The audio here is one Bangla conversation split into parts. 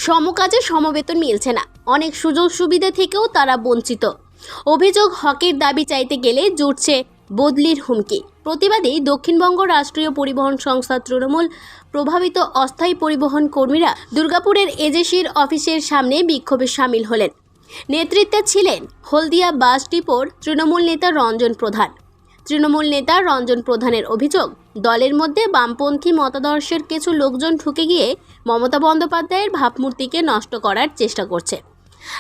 সমকাজে সমবেতন মিলছে না, অনেক সুযোগ সুবিধা থেকেও তারা বঞ্চিত। অভিযোগ, হকের দাবি চাইতে গেলে জুটছে বদলির হুমকি। প্রতিবাদে দক্ষিণবঙ্গ রাষ্ট্রীয় পরিবহন সংস্থা তৃণমূল প্রভাবিত অস্থায়ী পরিবহন কর্মীরা দুর্গাপুরের এজেসির অফিসের সামনে বিক্ষোভে সামিল হলেন। নেতৃত্বে ছিলেন হলদিয়া বাস ডিপোর তৃণমূল নেতা রঞ্জন প্রধান। তৃণমূল নেতা রঞ্জন প্রধানের অভিযোগ, দলের মধ্যে বামপন্থী মতাদর্শের কিছু লোকজন ঢুকে গিয়ে মমতা বন্দ্যোপাধ্যায়ের ভাবমূর্তিকে নষ্ট করার চেষ্টা করছে,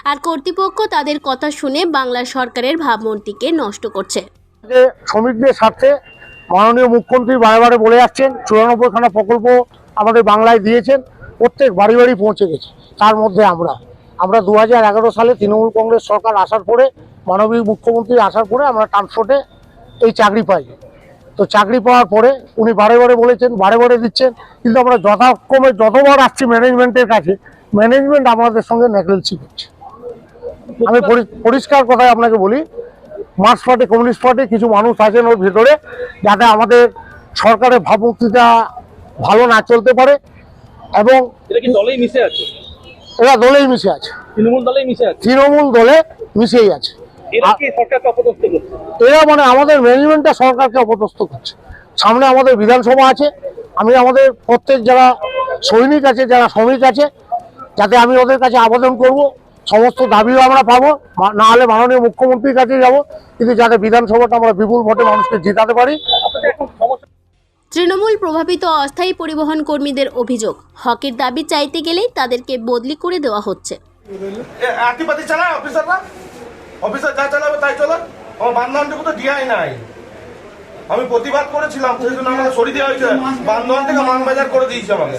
আর কর্তৃপক্ষ তাদের কথা শুনে বাংলা সরকারের ভাবমূর্তিকে নষ্ট করছে। শ্রমিকদের স্বার্থে মাননীয় মুখ্যমন্ত্রী বারে বারে বলে যাচ্ছেন 94খানা প্রকল্প আমাদের বাংলায় দিয়েছেন, প্রত্যেক বাড়ি বাড়ি পৌঁছে গেছে। তার মধ্যে আমরা 2011 সালে তৃণমূল কংগ্রেস সরকার আসার পরে, মাননীয় মুখ্যমন্ত্রী আসার পরে আমরা ট্রান্সপোর্টে এই চাকরি পাই। তো চাকরি পাওয়ার পরে উনি বারে বারে বলেছেন, বারে বারে দিচ্ছেন, কিন্তু আমরা যথাক্রমে যতবার আসছি ম্যানেজমেন্টের কাছে, ম্যানেজমেন্ট আমাদের সঙ্গে নেগলেন্সি করছে। আমি পরিষ্কার কথায় আপনাকে বলি, মার্কস পার্টি, কমিউনিস্ট পার্টি কিছু মানুষ আছেন ওর ভিতরে, যাতে আমাদের সরকারের ভাবমূর্তিটা ভালো না চলতে পারে, এবং দলেই মিশে আছে, এরা দলেই মিশে আছে, তৃণমূল দলেই মিশে আছে, তৃণমূল দলে মিশেই আছে। এরা মানে আমাদের ম্যানেজমেন্টটা সরকারকে অপদস্থ করছে। সামনে আমাদের বিধানসভা আছে, আমি আমাদের প্রত্যেক যারা সৈনিক আছে, যারা শ্রমিক আছে, যাতে আমি ওদের কাছে আবেদন করব, সমস্ত দাবিও আমরা পাবো, না হলে মাননীয় মুখ্যমন্ত্রীর কাছে যাব, কিন্তু যাতে বিধানসভাটা আমরা বিপুল ভোটে মানুষকে জেতাতে পারি। তৃণমূল প্রভাবিত অস্থায়ী পরিবহন কর্মীদের অভিযোগ, হকের দাবি চাইতে গেলেই তাদেরকে বদলি করে দেওয়া হচ্ছে। অফিসার যা চালাবে তাই চলো, আমার বান্ধবনটুকু তো দিয়াই নাই। আমি প্রতিবাদ করেছিলাম, সেই জন্য আমাকে সরিয়ে দেওয়া হয়েছে। বান্ধবন থেকে মানবাজার করে দিয়েছে আমাকে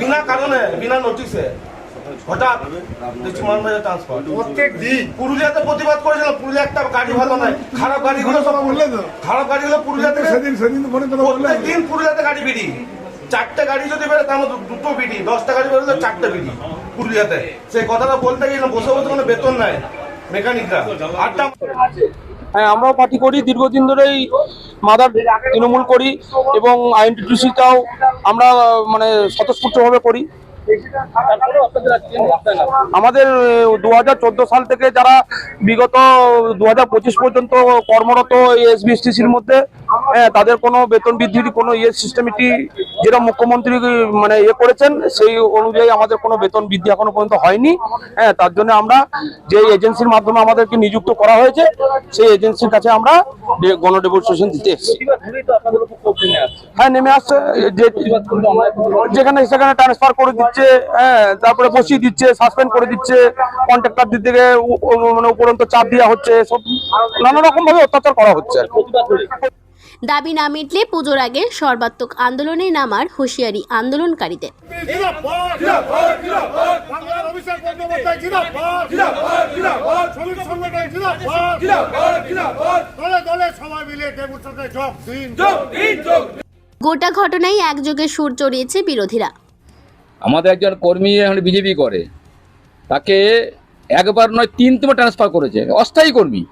বিনা কারণে, বিনা নোটিশে। হঠাৎ দেখছি মানবাজার ট্রান্সফার। প্রত্যেক দিন পুরুলিয়াতে প্রতিবাদ করেছিলাম, পুরুলিয়া একটা গাড়ি ভালো নাই, খারাপ গাড়িগুলো সব খারাপ গাড়িগুলো পুরুলিয়াতে। প্রত্যেক দিন পুরুলিয়াতে গাড়ি বিড়ি, 4টে গাড়ি যদি বেরো তার মধ্যে 2টো বিড়ি, 10টা গাড়ি বেরোলে 4টে বিড়ি পুরুলিয়াতে। সেই কথাটা বলতে গেলে বসে বসে কোনো বেতন নাই মেকানিকরা। হ্যাঁ, আমরাও পার্টি করি, দীর্ঘদিন ধরেই মাদার তৃণমূল করি, এবং আইএনটিটিসিটাও আমরা মানে স্বতঃস্ফূর্তভাবে করি। আমাদের 2014 সাল থেকে যারা বিগত 2025 পর্যন্ত কর্মরত এসবিএসটিসির মধ্যে, তাদের কোনো বেতন বৃদ্ধির কোনো সিস্টেমটি যেটা মুখ্যমন্ত্রী মানে করেছেন, সেই অনুযায়ী আমাদের কোনো বেতন বৃদ্ধি এখনো পর্যন্ত হয়নি। তার জন্য আমরা যে এজেন্সির মাধ্যমে আমাদেরকে নিযুক্ত করা হয়েছে, সেই এজেন্সির কাছে আমরা গণডেমনস্ট্রেশন দিতে এসেছি। হ্যাঁ, নেমে আসছে, যেখানে সেখানে ট্রান্সফার করে দিচ্ছে, তারপরে বসিয়ে দিচ্ছে, সাসপেন্ড করে দিচ্ছে, কন্ট্রাক্টরদের থেকে মানে উপরন্ত চাপ দেওয়া হচ্ছে, সব নানা রকম ভাবে অত্যাচার করা হচ্ছে। দাবি না মিটলে পুজোর আগে সর্বাত্মক আন্দোলনে নামার হুঁশিয়ারি আন্দোলনকারীদের। গোটা ঘটনায় একযোগে সুর চড়িয়েছে বিরোধীরা। আমাদের একজন কর্মী এখন বিজেপি করে, তাকে একবার নয় 3বার ট্রান্সফার করেছে, অস্থায়ী কর্মী।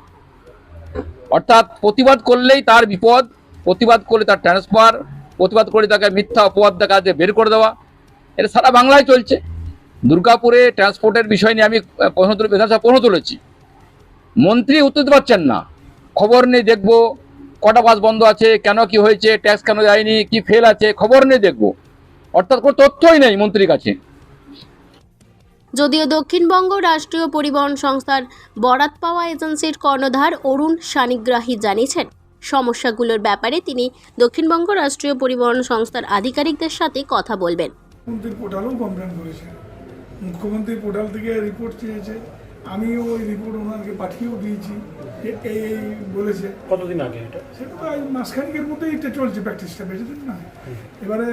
অর্থাৎ প্রতিবাদ করলেই তার বিপদ, প্রতিবাদ করলে তার ট্রান্সফার, প্রতিবাদ করে তাকে মিথ্যা অপবাদ দেখা দিয়ে বের করে দেওয়া। এটা সারা বাংলায় চলছে। দুর্গাপুরে ট্রান্সপোর্টের বিষয় নিয়ে আমি বিধানসভা প্রশ্ন তুলেছি, মন্ত্রী উত্তর দিতে পারছেন না। খবর নেই, দেখবো কটা বাস বন্ধ আছে, কেন কি হয়েছে, ট্যাক্স কেন যায়নি, কি ফেল আছে, খবর নেই দেখবো। অর্থাৎ কোনো তথ্যই নেই মন্ত্রীর কাছে। যদিও দক্ষিণবঙ্গ রাষ্ট্রীয় পরিবহন সংস্থার বরাত পাওয়া এজেন্সির কর্ণধার অরুণ সানিগ্রাহী জানিয়েছেন, সমস্যাগুলোর ব্যাপারে তিনি দক্ষিণবঙ্গ রাষ্ট্রীয় পরিবহন সংস্থার আধিকারিকদের সাথে কথা বলবেন। মুখ্যমন্ত্রীর পোর্টালও কমপ্লেন করেছে, মুখ্যমন্ত্রীর পোর্টাল থেকে রিপোর্ট চেয়েছে, আমিও ওই রিপোর্ট ওনাকে পাঠিয়েও দিয়েছি। এই বলেছে কতদিন আগে এটা, সেটা তো মাসখানিকের মধ্যেই এটা চলছে, প্র্যাকটিসটা বেশি দিন না। এবারে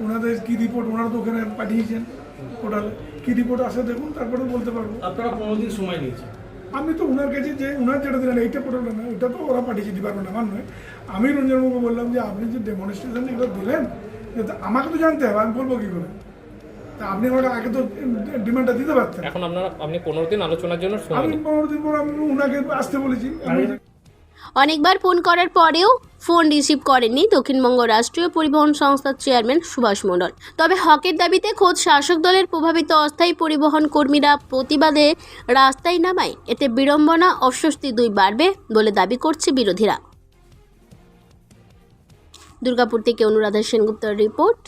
ওনাদের কি রিপোর্ট, ওনারা তো ওখানে পাঠিয়েছেন পোর্টালে, কি রিপোর্ট আসে দেখুন, তারপরে বলতে পারবো। আপনারা 15 দিন সময় নিয়েছেন। আমি তো ওনার কাছে যে ওনার যেটা দিলেন এইটা পোর্টালে না, ওটা তো ওরা পাঠিয়েছে, ডিপার্টমেন্ট আমার নয়। আমি রঞ্জনবাবুকে বললাম যে আপনি যে ডেমনস্ট্রেশন এগুলো দিলেন, আমাকে তো জানতে হবে, আমি বলবো কি করে। আপনি আমাকে আগে তো ডিমান্ডটা দিতে পারতেন। এখন আপনি 15 দিন আলোচনার জন্য আমি 15 দিন পর আমি ওনাকে আসতে বলেছি। অনেকবার ফোন করার পরেও ফোন রিসিভ করেননি দক্ষিণবঙ্গ রাষ্ট্রীয় পরিবহন সংস্থার চেয়ারম্যান সুভাষ মণ্ডল। তবে হকের দাবিতে খোদ শাসক দলের প্রভাবিত অস্থায়ী পরিবহন কর্মীরা প্রতিবাদে রাস্তায় নামায় এতে বিড়ম্বনা অস্বস্তি দুই বাড়বে বলে দাবি করছে বিরোধীরা। দুর্গাপুর থেকে অনুরাধা সেনগুপ্তর রিপোর্ট।